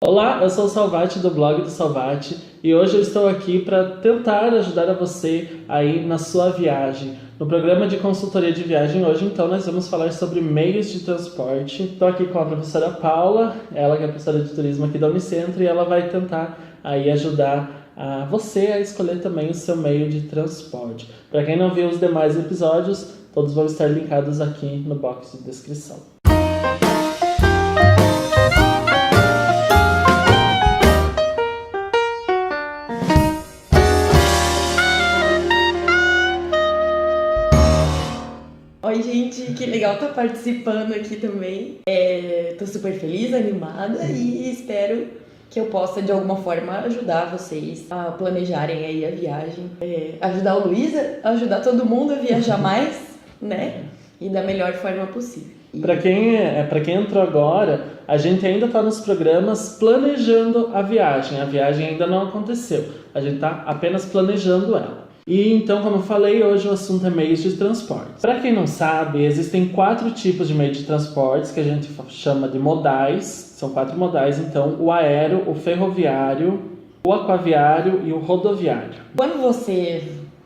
Olá, eu sou o Salvati do blog do Salvati e hoje eu estou aqui para tentar ajudar a você aí na sua viagem. No programa de consultoria de viagem hoje, então, nós vamos falar sobre meios de transporte. Estou aqui com a professora Paula, ela que é professora de turismo aqui da Unicentro, e ela vai tentar aí ajudar a você a escolher também o seu meio de transporte. Para quem não viu os demais episódios, todos vão estar linkados aqui no box de descrição. Oi, gente, que legal estar participando aqui também. Tô super feliz, animada e espero que eu possa de alguma forma ajudar vocês a planejarem aí a viagem, ajudar o Luiz a ajudar todo mundo a viajar mais, né? E da melhor forma possível. Para quem entrou agora, a gente ainda está nos programas planejando a viagem ainda não aconteceu, a gente está apenas planejando ela. E então, como eu falei, hoje o assunto é meios de transporte. Para quem não sabe, existem 4 tipos de meios de transportes que a gente chama de modais. São 4 modais, então, o aéreo, o ferroviário, o aquaviário e o rodoviário. Quando você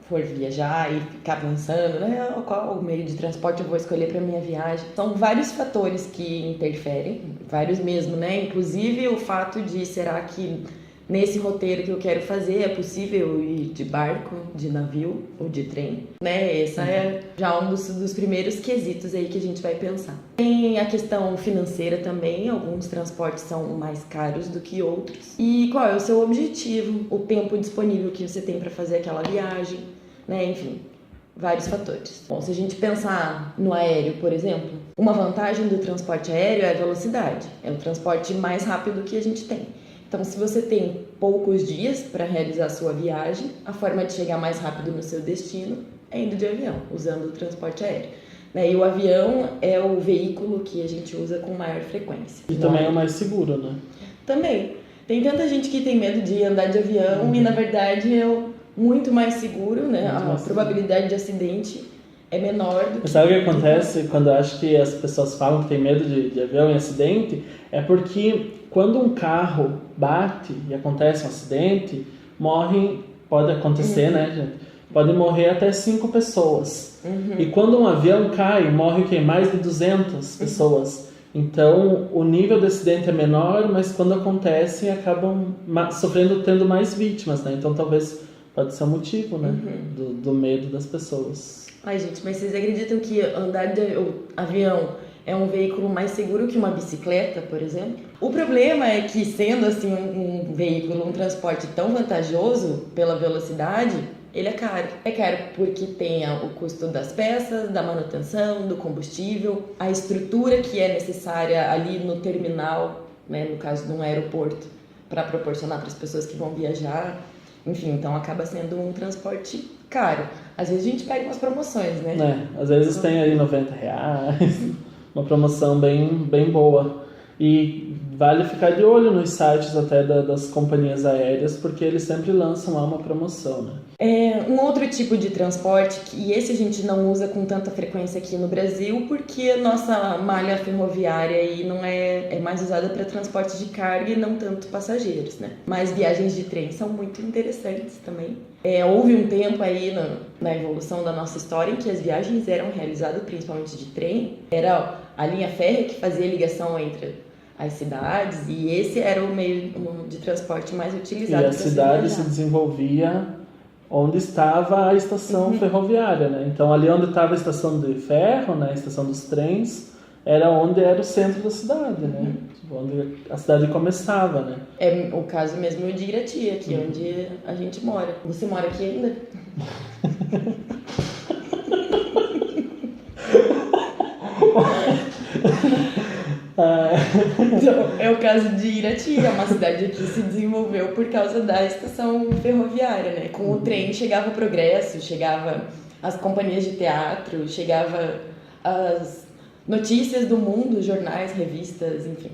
for viajar e ficar pensando, né, qual o meio de transporte eu vou escolher para minha viagem, são vários fatores que interferem, vários mesmo, né? Inclusive o fato de será que nesse roteiro que eu quero fazer é possível ir de barco, de navio ou de trem, né? Essa é já um dos primeiros quesitos aí que a gente vai pensar. Tem a questão financeira também, alguns transportes são mais caros do que outros. E qual é o seu objetivo, o tempo disponível que você tem para fazer aquela viagem, né? Enfim, vários fatores. Bom, se a gente pensar no aéreo, por exemplo, uma vantagem do transporte aéreo é a velocidade. É o transporte mais rápido que a gente tem. Então, se você tem poucos dias para realizar a sua viagem, a forma de chegar mais rápido no seu destino é indo de avião, usando o transporte aéreo. E o avião é o veículo que a gente usa com maior frequência. E também é o mais seguro, né? Também. Tem tanta gente que tem medo de andar de avião e, na verdade, é muito mais seguro, né? A probabilidade de acidente é menor do que... Sabe o que acontece quando eu acho que as pessoas falam que tem medo de avião e acidente? É porque quando um carro bate e acontece um acidente, pode acontecer, né, gente? Pode morrer até 5 pessoas. E quando um avião cai, morre o quê? Mais de 200 pessoas. Então, o nível de acidente é menor, mas quando acontece, acabam tendo mais vítimas, né? Então, talvez pode ser um motivo, né, do medo das pessoas. Ai, gente, mas vocês acreditam que andar de avião é um veículo mais seguro que uma bicicleta, por exemplo? O problema é que, sendo assim um veículo, um transporte tão vantajoso pela velocidade, ele é caro. É caro porque tem o custo das peças, da manutenção, do combustível, a estrutura que é necessária ali no terminal, né, no caso de um aeroporto, para proporcionar para as pessoas que vão viajar. Enfim, então acaba sendo um transporte caro. Às vezes a gente pega umas promoções, né? Às vezes tem aí R$90, uma promoção bem boa. E vale ficar de olho nos sites até das companhias aéreas, porque eles sempre lançam lá uma promoção, né? Um outro tipo de transporte, e esse a gente não usa com tanta frequência aqui no Brasil, porque a nossa malha ferroviária aí não é mais usada para transporte de carga e não tanto passageiros, né? Mas viagens de trem são muito interessantes também. Houve um tempo aí na evolução da nossa história em que as viagens eram realizadas principalmente de trem. Era a linha férrea que fazia ligação entre as cidades, e esse era o meio de transporte mais utilizado. E a cidade se desenvolvia onde estava a estação ferroviária, né? Então, ali onde estava a estação de ferro, né, a estação dos trens, era onde era o centro da cidade, né? Onde a cidade começava, né? É o caso mesmo de Irati, aqui onde a gente mora. Você mora aqui ainda? Então, é o caso de Irati, é uma cidade que se desenvolveu por causa da estação ferroviária, né? Com o trem chegava o progresso, chegava as companhias de teatro, chegava as notícias do mundo, jornais, revistas, enfim.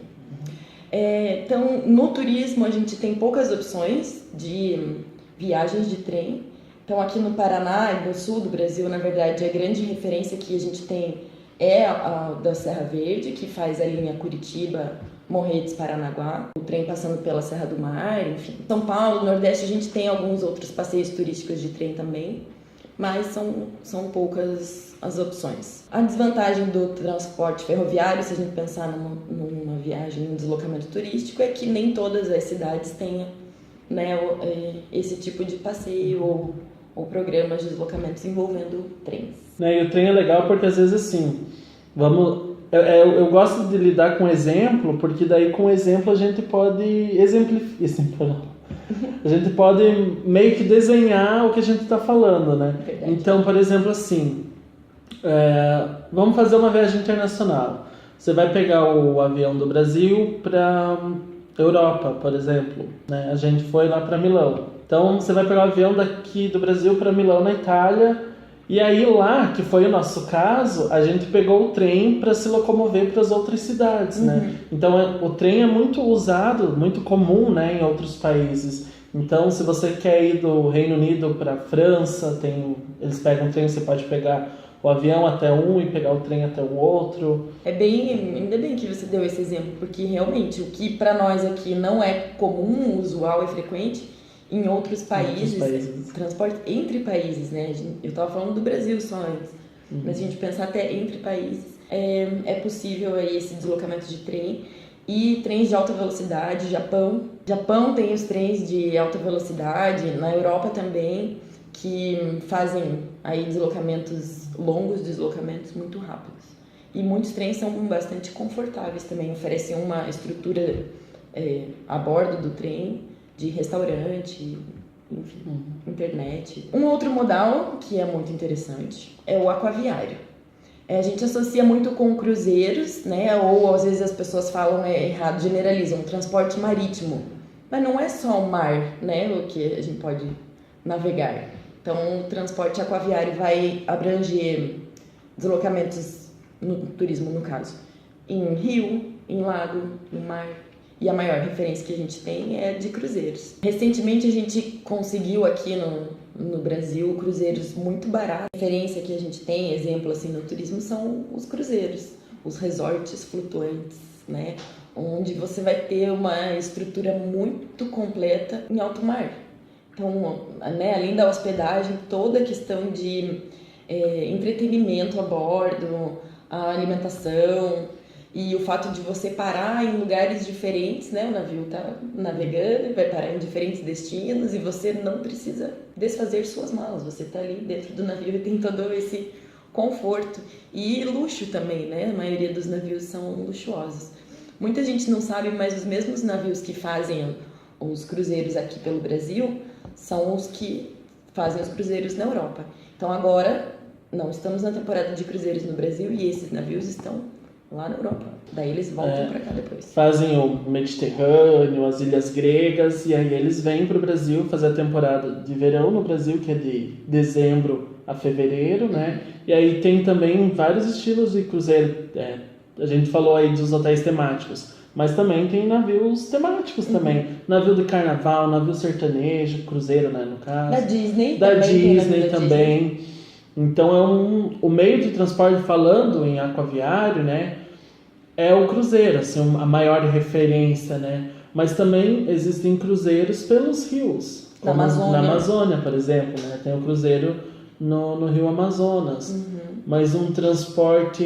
Então, no turismo a gente tem poucas opções de viagens de trem. Então, aqui no Paraná e no sul do Brasil, na verdade, a grande referência que a gente tem é a da Serra Verde, que faz a linha Curitiba, Morretes, Paranaguá, o trem passando pela Serra do Mar, enfim. São Paulo, Nordeste, a gente tem alguns outros passeios turísticos de trem também, mas são poucas as opções. A desvantagem do transporte ferroviário, se a gente pensar numa viagem, num deslocamento turístico, é que nem todas as cidades têm, né, esse tipo de passeio ou programas de deslocamentos envolvendo trens. E o trem é legal porque às vezes assim, eu gosto de lidar com exemplo, porque daí com exemplo a gente pode exemplificar. A gente pode meio que desenhar o que a gente está falando, né? Verdade. Então, por exemplo, assim, vamos fazer uma viagem internacional. Você vai pegar o avião do Brasil para Europa, por exemplo, né? A gente foi lá para Milão. Então, você vai pegar o avião daqui do Brasil para Milão, na Itália. E aí lá, que foi o nosso caso, a gente pegou o trem para se locomover para as outras cidades, né? Então o trem é muito usado, muito comum, né, em outros países. Então se você quer ir do Reino Unido para a França, eles pegam o trem, você pode pegar o avião até um e pegar o trem até o outro. Ainda bem que você deu esse exemplo, porque realmente o que para nós aqui não é comum, usual e frequente, em outros países, transporte entre países, né? Eu estava falando do Brasil só antes, mas se a gente pensar até entre países, é possível aí esse deslocamento de trem e trens de alta velocidade. Japão tem os trens de alta velocidade, na Europa também, que fazem aí longos deslocamentos muito rápidos. E muitos trens são bastante confortáveis também, oferecem uma estrutura a bordo do trem, de restaurante, enfim, internet. Um outro modal que é muito interessante é o aquaviário. A gente associa muito com cruzeiros, né? Ou às vezes as pessoas falam errado, generalizam, transporte marítimo. Mas não é só o mar, né? O que a gente pode navegar. Então, o transporte aquaviário vai abranger deslocamentos no turismo, no caso, em rio, em lago, no mar. E a maior referência que a gente tem é de cruzeiros. Recentemente a gente conseguiu aqui no Brasil cruzeiros muito baratos. A referência que a gente tem, exemplo assim no turismo, são os cruzeiros, os resorts flutuantes, né? Onde você vai ter uma estrutura muito completa em alto mar. Então, né, além da hospedagem, toda a questão de entretenimento a bordo, a alimentação. E o fato de você parar em lugares diferentes, né? O navio está navegando, vai parar em diferentes destinos e você não precisa desfazer suas malas. Você está ali dentro do navio e tem todo esse conforto. E luxo também, né? A maioria dos navios são luxuosos. Muita gente não sabe, mas os mesmos navios que fazem os cruzeiros aqui pelo Brasil são os que fazem os cruzeiros na Europa. Então agora, não estamos na temporada de cruzeiros no Brasil e esses navios estão lá na Europa. Daí eles voltam para cá depois. Fazem o Mediterrâneo, as ilhas gregas, e aí eles vêm para o Brasil fazer a temporada de verão no Brasil, que é de dezembro a fevereiro, né? E aí tem também vários estilos de cruzeiro. A gente falou aí dos hotéis temáticos, mas também tem navios temáticos também. Navio de carnaval, navio sertanejo, cruzeiro, né, no caso. Da Disney também. Disney. Então o meio de transporte, falando em aquaviário, né, é o cruzeiro, assim, a maior referência, né? Mas também existem cruzeiros pelos rios. Na Amazônia, por exemplo, né? Tem o cruzeiro no Rio Amazonas. Mas um transporte...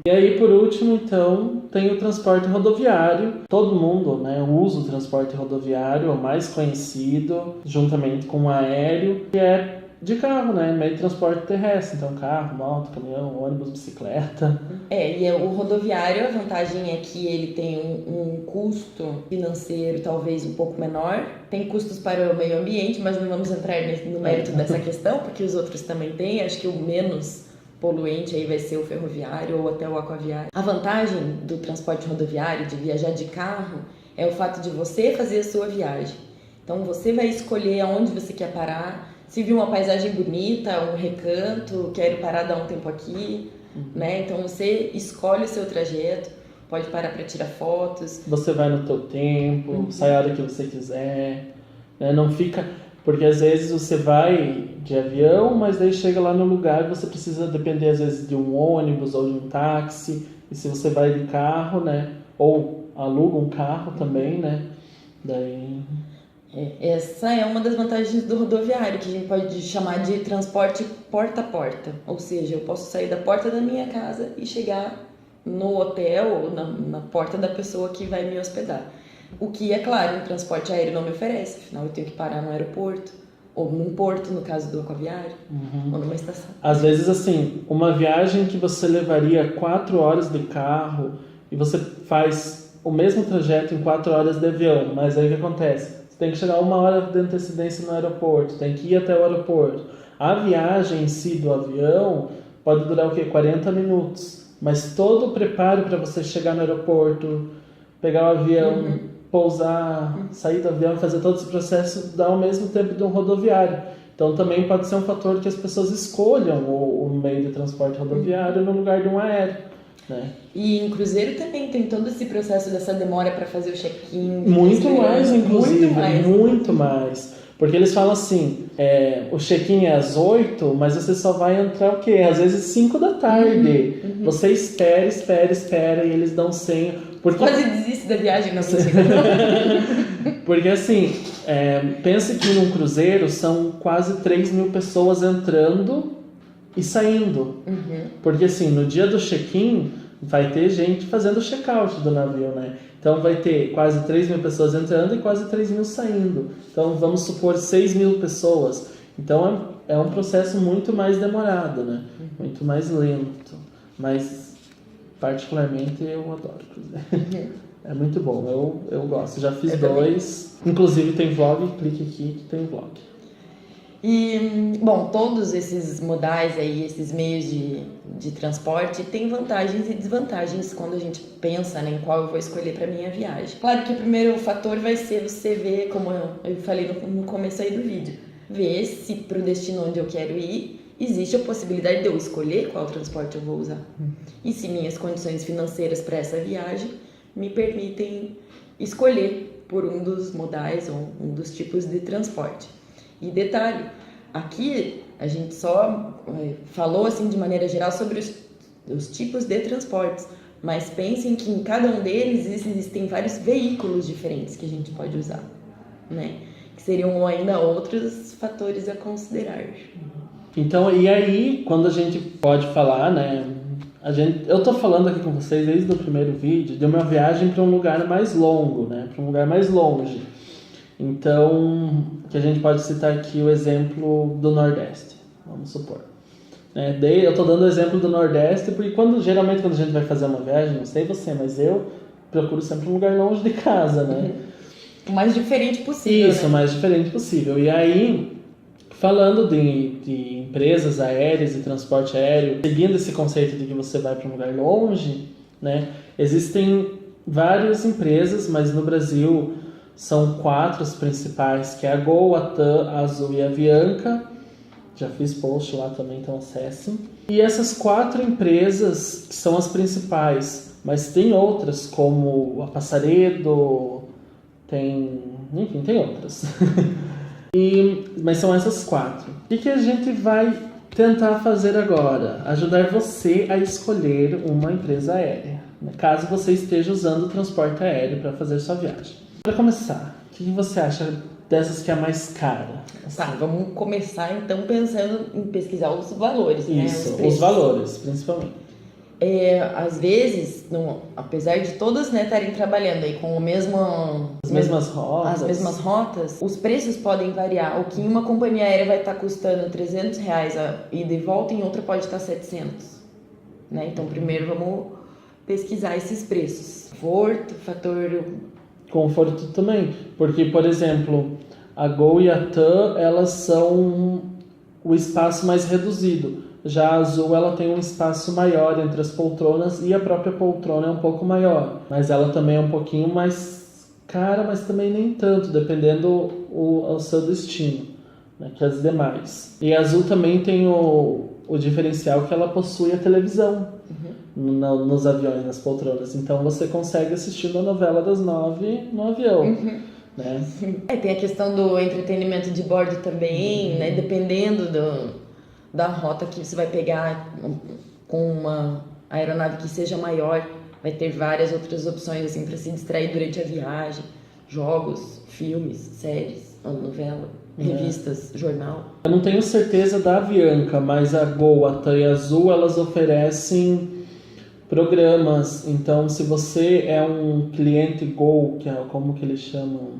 E aí, por último, então, tem o transporte rodoviário. Todo mundo, né, usa o transporte rodoviário, é o mais conhecido, juntamente com o aéreo, que é de carro, né? Meio de transporte terrestre. Então, carro, moto, caminhão, ônibus, bicicleta. E o rodoviário, a vantagem é que ele tem um custo financeiro talvez um pouco menor. Tem custos para o meio ambiente, mas não vamos entrar no mérito dessa questão, porque os outros também têm. Acho que o menos poluente aí vai ser o ferroviário ou até o aquaviário. A vantagem do transporte rodoviário, de viajar de carro, é o fato de você fazer a sua viagem. Então, você vai escolher aonde você quer parar. Se viu uma paisagem bonita, um recanto, quero parar, dar um tempo aqui, né? Então você escolhe o seu trajeto, pode parar para tirar fotos. Você vai no teu tempo, sai a hora que você quiser, né? Não fica... Porque às vezes você vai de avião, mas daí chega lá no lugar e você precisa depender às vezes de um ônibus ou de um táxi. E se você vai de carro, né? Ou aluga um carro também, né? Daí... Essa é uma das vantagens do rodoviário, que a gente pode chamar de transporte porta a porta. Ou seja, eu posso sair da porta da minha casa e chegar no hotel ou na porta da pessoa que vai me hospedar. O que, é claro, o transporte aéreo não me oferece, afinal eu tenho que parar no aeroporto, ou num porto, no caso do aquaviário, ou numa estação. Às vezes, assim, uma viagem que você levaria 4 horas de carro e você faz o mesmo trajeto em 4 horas de avião, mas aí o que acontece? Você tem que chegar 1 hora de antecedência no aeroporto, tem que ir até o aeroporto. A viagem em si do avião pode durar o quê? 40 minutos. Mas todo o preparo para você chegar no aeroporto, pegar o avião, pousar, sair do avião e fazer todo esse processo dá o mesmo tempo de um rodoviário. Então também pode ser um fator que as pessoas escolham o meio de transporte rodoviário no lugar de um aéreo, né? E em cruzeiro também tem todo esse processo dessa demora para fazer o check-in. Muito mais, inclusive, muito mais. Porque eles falam assim, o check-in é às 8, mas você só vai entrar o quê? Às vezes 5 da tarde. Você espera e eles dão senha. Porque... Quase desiste da viagem, não sei. Porque assim, pense que num cruzeiro são quase 3.000 pessoas entrando e saindo. Porque assim, no dia do check-in vai ter gente fazendo o check-out do navio, né? Então vai ter quase 3.000 pessoas entrando e quase 3.000 saindo. Então vamos supor 6.000 pessoas. Então é um processo muito mais demorado, né? Muito mais lento. Mas particularmente eu adoro cruzeiro. É muito bom, eu gosto. Já fiz 2. Inclusive tem vlog, clique aqui que tem vlog. E, bom, todos esses modais aí, esses meios de transporte têm vantagens e desvantagens quando a gente pensa, né, em qual eu vou escolher para minha viagem. Claro que o primeiro fator vai ser você ver, como eu falei no começo aí do vídeo, ver se para o destino onde eu quero ir existe a possibilidade de eu escolher qual transporte eu vou usar. E se minhas condições financeiras para essa viagem me permitem escolher por um dos modais ou um dos tipos de transporte. E detalhe, aqui a gente só falou assim de maneira geral sobre os tipos de transportes, mas pensem que em cada um deles existem vários veículos diferentes que a gente pode usar, né? Que seriam ainda outros fatores a considerar. Então, e aí, quando a gente pode falar, né? Eu tô falando aqui com vocês desde o primeiro vídeo de uma viagem para um lugar mais longo, né? Para um lugar mais longe. Então, que a gente pode citar aqui o exemplo do Nordeste, vamos supor. Eu estou dando o exemplo do Nordeste porque geralmente quando a gente vai fazer uma viagem, não sei você, mas eu procuro sempre um lugar longe de casa, né? O mais diferente possível. Isso, né? O mais diferente possível. E aí, falando de empresas aéreas e transporte aéreo, seguindo esse conceito de que você vai para um lugar longe, né? Existem várias empresas, mas no Brasil são 4 as principais, que é a Gol, a TAM, a Azul e a Avianca. Já fiz post lá também, então acessem. E essas 4 empresas são as principais, mas tem outras como a Passaredo, enfim, tem outras. Mas são essas 4. O que a gente vai tentar fazer agora? Ajudar você a escolher uma empresa aérea, caso você esteja usando o transporte aéreo para fazer sua viagem. Para começar, o que você acha dessas que é a mais cara? Tá, vamos começar então pensando em pesquisar os valores, né? Isso, os valores, principalmente. Às vezes, apesar de todas, né, estarem trabalhando aí com as mesmas rotas, os preços podem variar. O que em uma companhia aérea vai estar custando R$300 a ida e volta, em outra pode estar 700. Né? Então, primeiro vamos pesquisar esses preços. Conforto também, porque, por exemplo, a Gol e a TAM, elas são o espaço mais reduzido. Já a Azul, ela tem um espaço maior entre as poltronas e a própria poltrona é um pouco maior. Mas ela também é um pouquinho mais cara, mas também nem tanto, dependendo o seu destino, né, que as demais. E a Azul também tem o diferencial que ela possui a televisão nos aviões, nas poltronas. Então você consegue assistir a novela das 9 no avião. Né? Tem a questão do entretenimento de bordo também, né? Dependendo da rota que você vai pegar com uma aeronave que seja maior, vai ter várias outras opções assim para se distrair durante a viagem, jogos, filmes, séries, novela, revistas, jornal. Eu não tenho certeza da Avianca, mas a Gol, a TAM e a Azul, elas oferecem programas. Então, se você é um cliente Gol, que é como que eles chamam,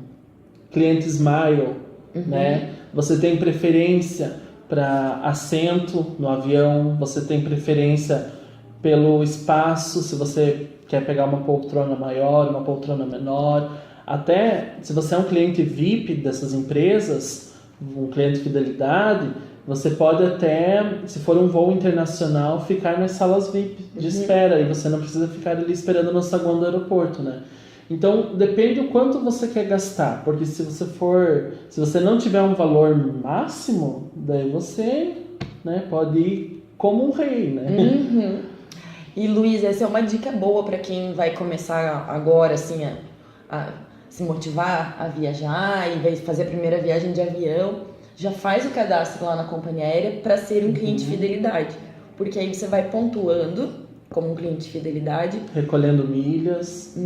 cliente Smile, né? Você tem preferência para assento no avião, você tem preferência pelo espaço, se você quer pegar uma poltrona maior, uma poltrona menor. Até se você é um cliente VIP dessas empresas, um cliente de fidelidade, você pode até, se for um voo internacional, ficar nas salas VIP de espera, e você não precisa ficar ali esperando no saguão do aeroporto, né? Então, depende do quanto você quer gastar, porque se você não tiver um valor máximo, daí você, né, pode ir como um rei, né? E Luiz, essa é uma dica boa para quem vai começar agora, assim, a se motivar a viajar e vai fazer a primeira viagem de avião. Já faz o cadastro lá na companhia aérea para ser um cliente de fidelidade, porque aí você vai pontuando como um cliente de fidelidade, recolhendo milhas,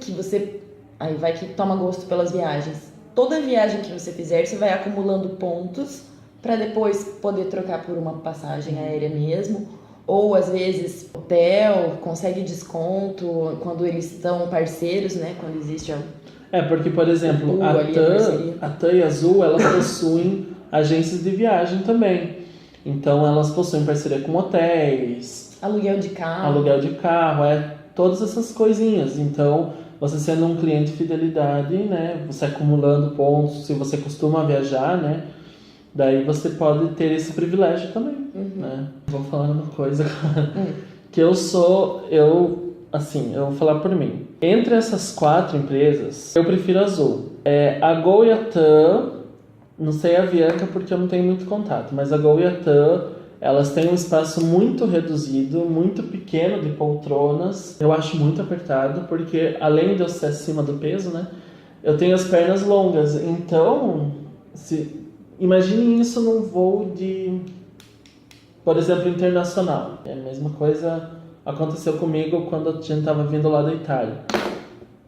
que você aí vai que toma gosto pelas viagens. Toda viagem que você fizer, você vai acumulando pontos para depois poder trocar por uma passagem aérea mesmo, ou às vezes hotel, consegue desconto quando eles estão parceiros, né? Quando existe porque, por exemplo, a TAM e a Azul, elas possuem agências de viagem também. Então, elas possuem parceria com hotéis, aluguel de carro, todas essas coisinhas. Então, você sendo um cliente de fidelidade, né, você acumulando pontos, se você costuma viajar, né, daí você pode ter esse privilégio também, né. Vou falar uma coisa que eu vou falar por mim. Entre essas 4 empresas, eu prefiro a Azul. A Gol e a TAM, não sei a Avianca porque eu não tenho muito contato, mas a Gol e a TAM, elas têm um espaço muito reduzido, muito pequeno de poltronas. Eu acho muito apertado, porque além de eu ser acima do peso, né, eu tenho as pernas longas. Então, imagine isso num voo de, por exemplo, internacional. A mesma coisa aconteceu comigo quando a gente estava vindo lá da Itália.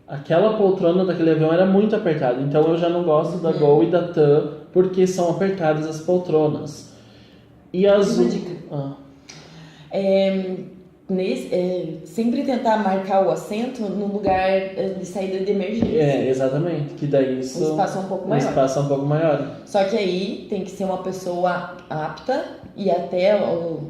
Aquela poltrona daquele avião era muito apertada, então eu já não gosto da Gol e da TAM, porque são apertadas as poltronas. E a Azul... Uma dica. Sempre tentar marcar o assento no lugar de saída de emergência. Exatamente. Que daí O espaço é um pouco maior. Só que aí tem que ser uma pessoa apta, e até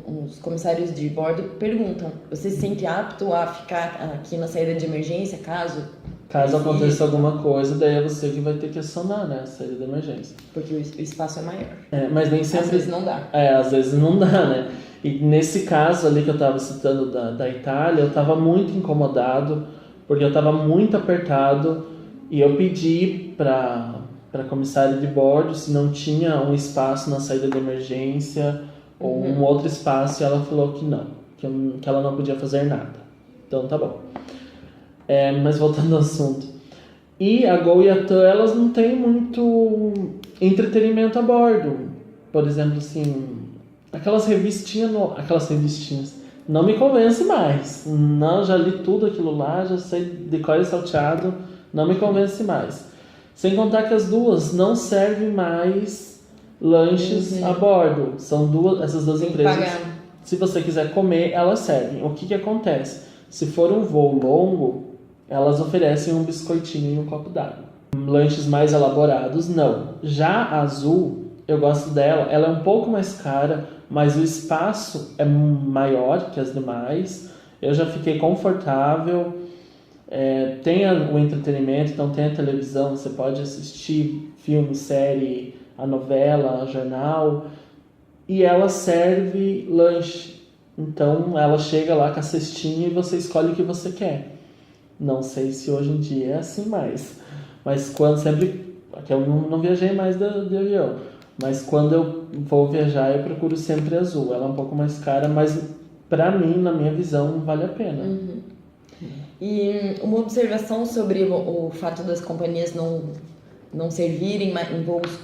os comissários de bordo perguntam: você se sente apto a ficar aqui na saída de emergência, caso aconteça alguma coisa, daí é você que vai ter que acionar, né, a saída de emergência. Porque o espaço é maior. Mas nem sempre... Às vezes não dá. Às vezes não dá, né? E nesse caso ali que eu estava citando da Itália, eu estava muito incomodado, porque eu estava muito apertado, e eu pedi para a comissária de bordo se não tinha um espaço na saída de emergência ou um outro espaço, e ela falou que não, que ela não podia fazer nada. Então tá bom. Mas voltando ao assunto. E a Gol e a TAM, elas não têm muito entretenimento a bordo. Por exemplo, assim, aquelas revistinhas não me convence mais. Não, já li tudo aquilo lá, já sei de qual é salteado, não me convence mais. Sem contar que as duas não servem mais lanches a bordo. São essas duas empresas. Se você quiser comer, elas servem. O que acontece? Se for um voo longo, elas oferecem um biscoitinho e um copo d'água. Lanches mais elaborados, não. Já a Azul, eu gosto dela. Ela é um pouco mais cara, mas o espaço é maior que as demais. Eu já fiquei confortável. Tem o entretenimento, então tem a televisão. Você pode assistir filme, série, a novela, jornal. E ela serve lanche. Então ela chega lá com a cestinha e você escolhe o que você quer. Não sei se hoje em dia é assim mais. Mas aqui eu não viajei mais de avião. Mas quando eu vou viajar, eu procuro sempre a Azul. Ela é um pouco mais cara, mas pra mim, na minha visão, vale a pena. E uma observação sobre o fato das companhias não servirem em voos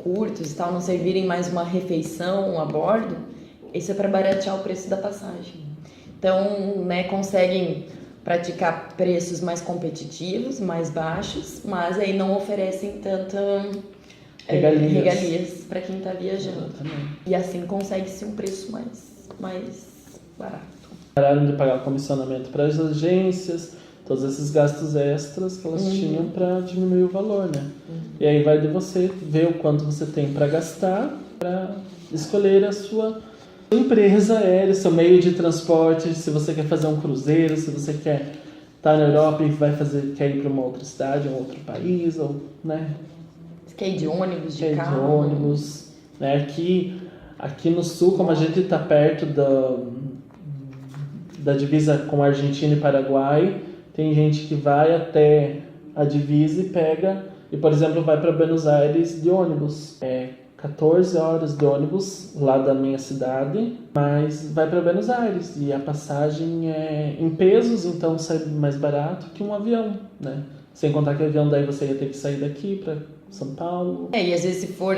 curtos e tal, não servirem mais uma refeição a bordo, isso é para baratear o preço da passagem. Então, né, conseguem praticar preços mais competitivos, mais baixos, mas aí não oferecem tanta regalias para quem está viajando. Exatamente. E assim consegue-se um preço mais barato. Pararam de pagar o comissionamento para as agências, todos esses gastos extras que elas tinham para diminuir o valor, né? E aí vai de você ver o quanto você tem para gastar, para escolher a sua empresa aérea, seu meio de transporte, se você quer fazer um cruzeiro, se você quer estar na Europa e quer ir para uma outra cidade, um outro país, ou, né? Você quer ir de ônibus, de Quer ir carro? de ônibus, né? Aqui no sul, como a gente está perto da divisa com a Argentina e Paraguai, tem gente que vai até a divisa e, por exemplo, vai para Buenos Aires de ônibus. 14 horas de ônibus lá da minha cidade, mas vai para Buenos Aires e a passagem é em pesos, então sai mais barato que um avião, né? Sem contar que o avião daí você ia ter que sair daqui para São Paulo. E às vezes se for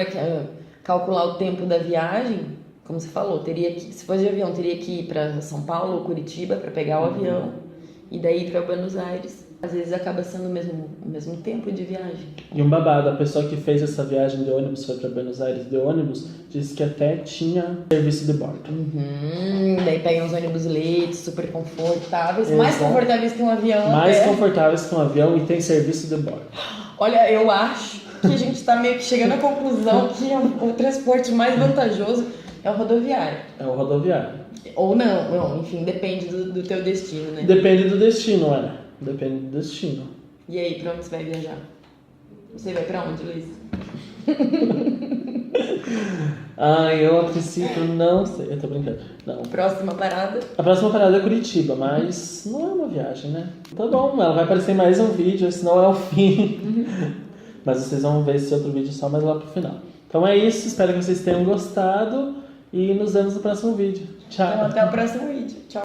calcular o tempo da viagem, como você falou, se fosse de avião, teria que ir para São Paulo ou Curitiba para pegar o avião e daí ir para Buenos Aires. Às vezes acaba sendo o mesmo tempo de viagem. E um babado, a pessoa que fez essa viagem de ônibus, foi para Buenos Aires de ônibus, disse que até tinha serviço de bordo. Daí pega uns ônibus leite, super confortáveis, mais confortáveis que um avião. Mais confortáveis que um avião e tem serviço de bordo. Olha, eu acho que a gente está meio que chegando à conclusão que o transporte mais vantajoso é o rodoviário. É o rodoviário. Ou não, enfim, depende do teu destino, né? Depende do destino, Depende do destino. E aí, pra onde você vai viajar? Você vai pra onde, Luiz? Eu a princípio não sei, eu tô brincando. Não. Próxima parada? A próxima parada é Curitiba, mas não é uma viagem, né? Tá bom, ela vai aparecer em mais um vídeo, esse não é o fim. Mas vocês vão ver esse outro vídeo só mais lá pro final. Então é isso, espero que vocês tenham gostado e nos vemos no próximo vídeo. Tchau! Então, até o próximo vídeo. Tchau!